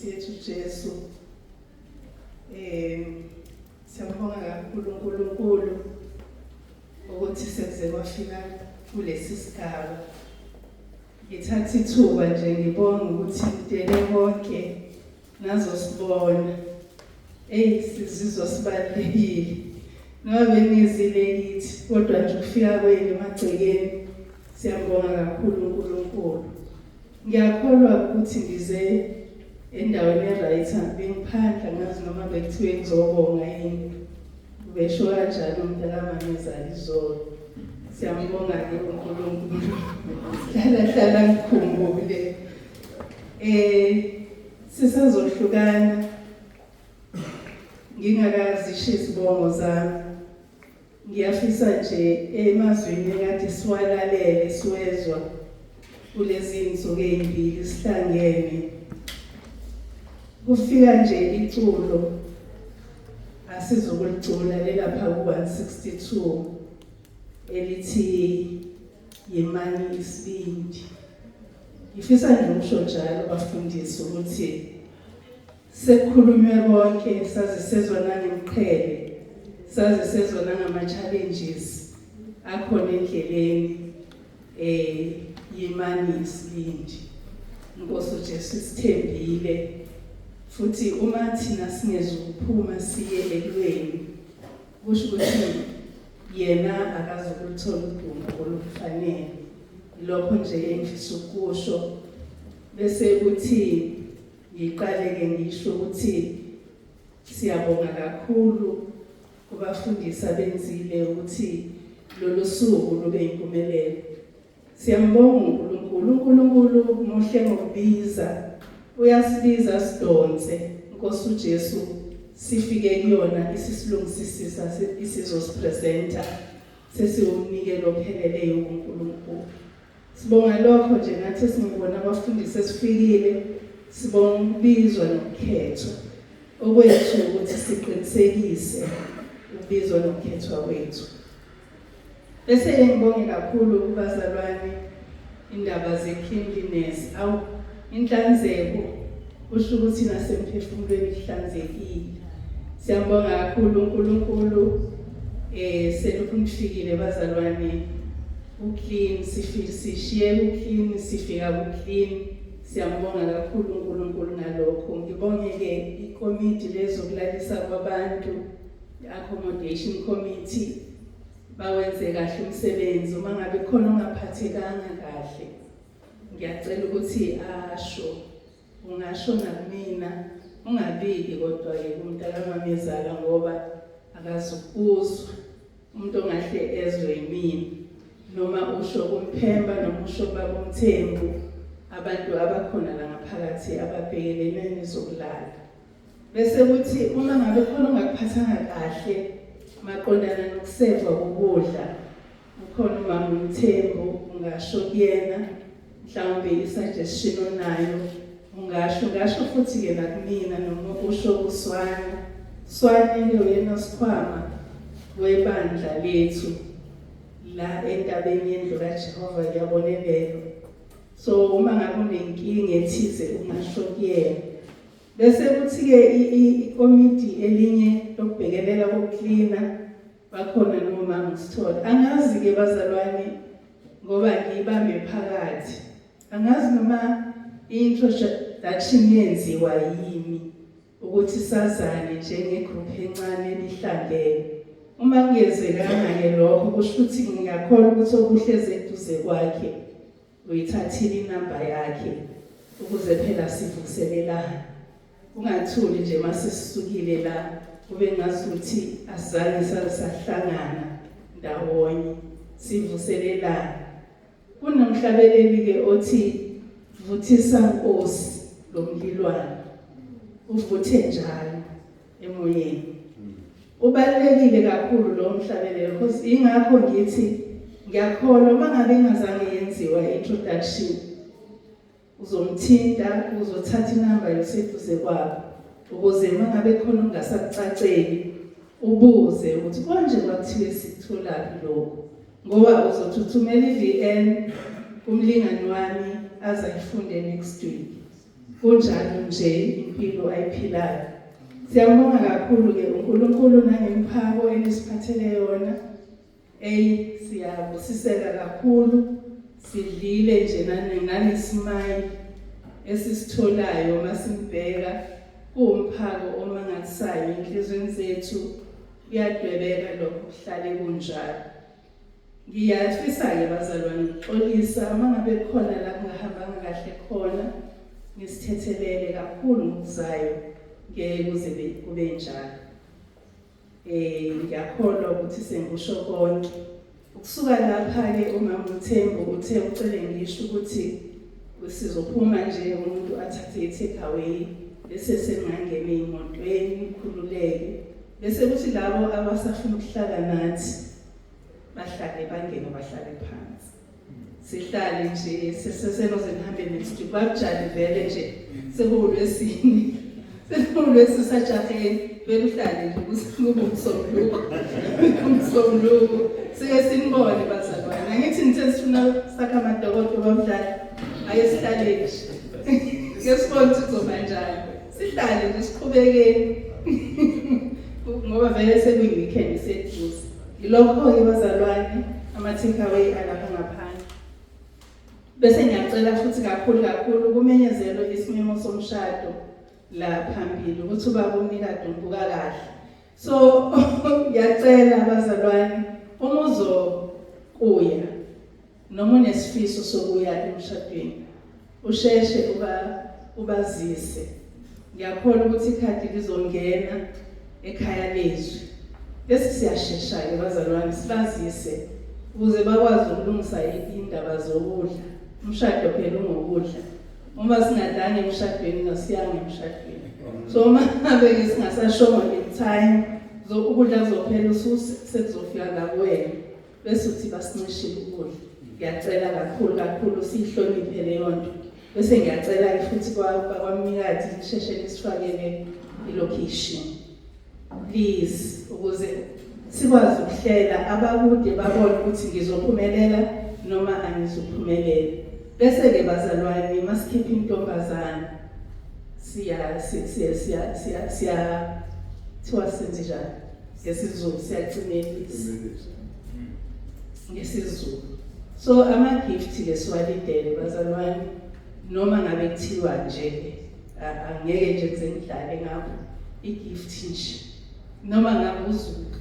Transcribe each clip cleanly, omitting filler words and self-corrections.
Nkosi yethu Jesu. Siyabonga kakhulu uNkulunkulu ukuthi sekuze kwafika kulesi sigaba. Ngithatha ithuba nje ngibonga ukuthi mdele konke nazo sibona. Sizizwa sibalekile. Ngabe nizile kithi kodwa nje ukufika kwenu emagcekeni siyabonga kakhulu uNkulunkulu. Ngiyakholwa ukuthi ngize endaweni e-right bengiphandla ngazi noma bekuthiwe ngizobonga yini. Besho kanjalo umntana Mamezala izolo. Siyambonga-ke uNkulunkulu. Hlala ngikhumbule. Sisazohlukana ngingakazisho izibongo zami. Ngiyafisa nje emazweni ekade siwalalele siwezwa kulezi insuku ezimbili sihlangene. Kufika nje iculo asizokulicula lelapha ku-162 elithi Yimani Isibindi. Ngifisa nje ukusho njalo bafundisi ukuthi sekukhulunywe konke, saze sezwa nangemqhele, saze sezwa nangama-challenges akhona endleleni. Yimani Isibindi. Nkosi uJesu sithembile futhi uma thina singezukuphuma siye elweni kusho ukuthi yena akazokulithola udumo olufanele. Lokho nje engifisa ukusho bese kuthi ngiqale-ke ngisho ukuthi siyabonga kakhulu kubafundisi abenzile ukuthi lolu suku lube yimpumelelo. Siyambonga uNkulunkulu muhle ngokubiza, uyasibiza sidonse. Nkosi uJesu sifike kuyona isisilungisisisa isizosipresenta sesiwumnikelo opheleleyo kuNkulunkulu. Sibonga lokho nje nathi singibona abafundisi esifikile. Sibonga ukubizwa nokukhethwa okwethu ukuthi siqinisekise ukubizwa nokukhethwa kwethu. Bese ngibonge kakhulu kubazalwane indaba ze-cleanliness. Inhlanzeko kusho ukuthi nasemphefumulweni ihlanzekile. Siyabonga kakhulu uNkulunkulu selokhu nifikile bazalwane uclean, sishiye uclean, sifika uclean. Siyambonga kakhulu uNkulunkulu ngalokho. Ngibonge-ke ikomiti lezokulalisa kwabantu, i-accommodation committee, bawenze kahle umsebenzi. Uma ngabe khona ongaphathekanga kahle, ngiyacela ukuthi asho. Ungasho nakumina, ungabiki kodwa-ke kumntana Mamezala ngoba akazukuzwa. Umuntu ongahle ezwe yimina. Noma usho kuMphemba noma usho kuBabuMthembu, abantu abakhona la ngaphakathi ababhekelene nezokulala. Bese kuthi uma ngabe khona ongakuphathanga kahle maqondana nokuseva kokudla, ukhona uMama uMthembu, ungasho kuyena mhlawumbe isuggestion onayo, ungasho futhi-ke nakumina noma usho kuSwana. Swane uyena sikhwama webandla lethu la entabeni yendlu kaJehova kuyabonelelwa. So uma ngabe unenkinga ethize ungasho kuyena. Bese kuthi-ke ikomiti elinye lokubhekelela kokuklina bakhona noma ngisithola. Angazi-ke bazalwane ngoba ngiyibambe phakathi. Angazi noma i-introduction yenziwa yimi ukuthi sazane njengegroup encane elihlangene. Uma kungezekanga-ke lokho kusho ukuthi ngingakholwa ukuthi okuhlezi eduze kwakhe uyithathile inamba yakhe ukuze phela sivuselelane. Ungathuli nje mase sisukile la kube ngazuthi asizange sahlangana ndawonye sivuselelane. Kunomhlabeleli-ke othi vuthisa Nkosi lo mlilwane, uvuthe njalo emoyeni. Ubalulekile kakhulu lo mhlabelelo because ingakho ngithi ngiyakholwa uma ngabe ingazange yenziwa i-introduction uzomthinta, uzothatha inamba yoseduze kwakho ukuze uma ngabe khona ungasakucaceli ubuze ukuthi konje kwakuthiwe sikutholaphi lokho, ngoba uzothuthumela i-VN kumlingani wami azayifunde next week. kunjalo nje impilo ayiphilayo. Siyambonga kakhulu-ke uNkulunkulu nangemphako enisiphathele yona. Siyabusiseka kakhulu, sidlile nje nanesimai esisitholayo masibheka kuwumphako omangalisayo enhlizweni zethu. Kuyadwebeka lokho kuhlale kunjalo. Ngiyafisa-ke bazalwane ukuxolisa uma ngabe khona la kungahambanga kahle khona, ngisithethelele kakhulu ngokuzayo ngeke kuze kube njalo. Ngiyakholwa ukuthi sengisho konke. Ukusuka lapha-ke umama uThembu uthe ucele ngisho ukuthi sizophuma nje umuntu athathe i-takeaway bese sengangena ey'motweni khululeke. Bese kuthi labo abasafuna ukuhlala nathi bahlale bangene bahlale phansi. Sihlale nje sesenoze nihambe next week. Babujali vele nje sekuwuLwesine. SekuwuLwesine sajaheni vele uhlale nje kube umsombuluko. Umsombuluko. Sike sinibone bazalwane. Angithi nithe sifuna sakha amadokodo babudala. Ake sihlale nje. Ngesibona ukuthi kuzoba njani. Sihlale nje siqhubekeni. Ngoba vele sekuyi-weekend seduze. Yilokho-ke bazalwane ama-takeaway alapha ngaphandle. Bese ngiyacela futhi kakhulu kumenyezelwe isimemo somshado la phambili ukuthi ubaba uMnikade umbuka kahle. So ngiyacela bazalwane uma uzokuya noma unesifiso sokuya emshadweni usheshe ubazise. Ngiyakholwa ukuthi ikhadi lizongena ekhaya lezwi. Bese siyashesha-ke bazalwane sibazise ukuze bakwazi ukulungisa indaba zokudla. Umshado phela ungokudla. Uma singadlanga emshadweni asiyanga emshadweni. So uma ngabe singasashongo nge-time ukudla kuzophela sekuzofika la kuwena bese uthi basinqishile ukudla. Ngiyacela kakhulu siyihloniphe leyo nto. Bese ngiyacela futhi kwaMnikade lisheshe lisifakele i-location. Please ukuze sikwazi ukuhlela abakude babone ukuthi ngizophumelela noma angizophumelela. Bese-ke bazalwane masikhipha intombazana thiwa senze njani ngesizulu siyacinelisa ngesizulu. So ama-gift-ke siwalindele bazalwane noma ngabe kuthiwa nje angeke nje kuze ngidlale ngapho i-gift nje noma ngabe uzuka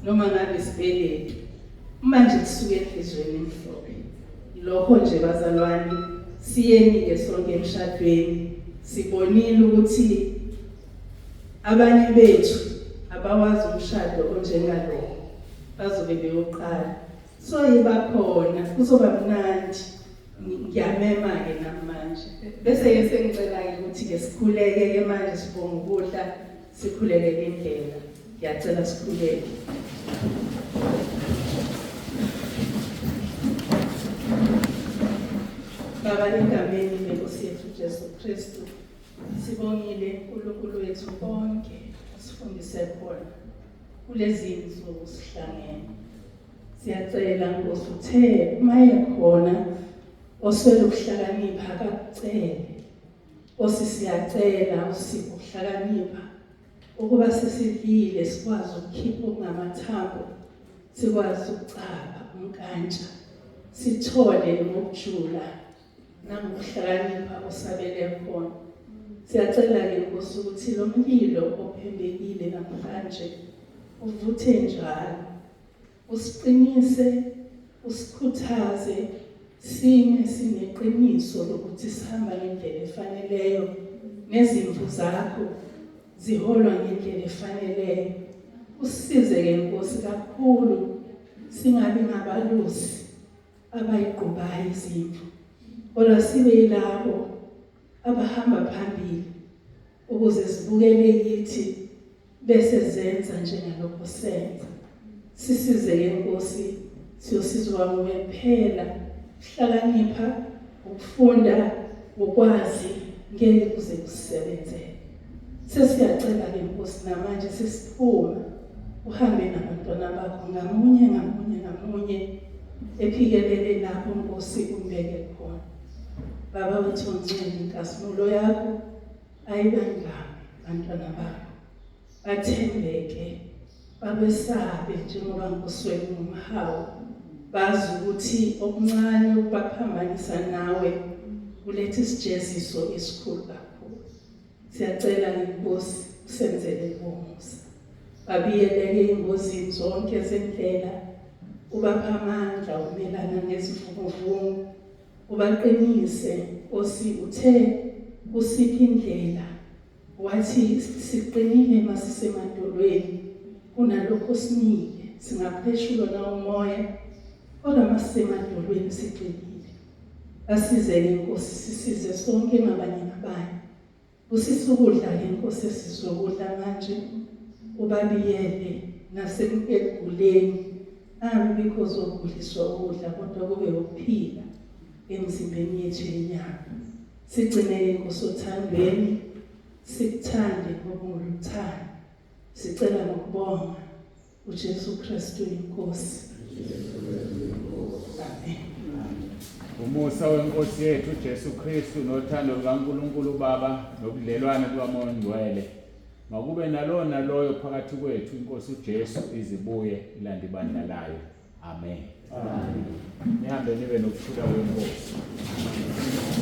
noma ngabe isibeletho manje kusuke enhlizweni emhlophe. Lokho nje bazalwane siyeni-ke sonke emshadweni sibonile ukuthi abanye bethu abawazi umshado onjengalo bazobe beyoqala. So yibakhona kuzoba mnandi. Ngiyamema-ke namanje. Bese-ke sengicela-ke ukuthi-ke sikhuleke-ke manje sibonga ukudla sikhuleke indlela. Ngiyacela sikhuleke. Baba egameni leNkosi yethu Jesu Kristu sibongile uNkulunkulu wethu konke asifundise khona kulezi insuku sihlangene. Siyacela Nkosi uthe maye khona oswele ukuhlakanipha akakucele. Nkosi siyacela usiphe ukuhlakanipha ukuba sesidlile sikwazi ukukhipha okungamathambo, sikwazi ukucapha umkantsha, sithole ngokujula nangokuhlakanipha osabele khona. Siyacela-ke Nkosi ukuthi lo mlilo ophembekile namhlanje uvuthe njalo, usiqinise, usikhuthaze, sime sineqiniso lokuthi sihamba ngendlela efaneleyo nezimvu zakho ziholwa ngendlela efaneleyo. Usisize-ke Nkosi kakhulu singabi ngabalusi abayigqubayo izimvu, kodwa sibe yilabo abahamba phambili ukuze sibukele kithi bese zenza njengalokho senza. Sisize-ke Nkosi siyosizwa nguwe kuphela. Ukuhlakanipha, ukufunda, ukwazi ngeke kuze kusebenzele. Sesiyacela-ke Nkosi namanje sesiphuma uhambe nabantwana bakho ngamunye ephikelele lapho Nkosi umbeke khona. Baba uthonzeni inkasimulo yakho ayibangami bantwana bakho bathembeke babesabe njengoba ngoswele ngumhawu bazi ukuthi okuncane ukubaphambanisa nawe kuletha isijeziso esikhulu kakhulu. Siyacela ngeNkosi usenzele umusa babiyeleke ingozini zonke zendlela ubapha amandla umelana nezivunguvungu ubaqinise Nkosi uthe usiphi indlela wathi siqinile masisemadolweni kunalokho sinike singapheshulwa na umoya kodwa masisemadolweni siqinile. Asizele Nkosi sisize sonke ngabanye nabanye usise ukudla Nkosi esizokudla manje ubabiyele nasekuguleni ami because okuliswa ukudla kodwa kube ukuphila emzimbeni yethu yenyama. Sigcine Nkosi othandweni sikuthande ngokuluthanda. Sicela ngokubonga uJesu Kristu inkosi. Amen. Umusa weNkosi yethu Jesu Kristu nothando lukaNkulunkulu Baba nobudlelwane bukaMoya Ongcwele makube naloyo phakathi kwethu inkosi uJesu izibuye ilanda ibandla layo. Amen. Nihambe nibe nokuthula kweNkosi.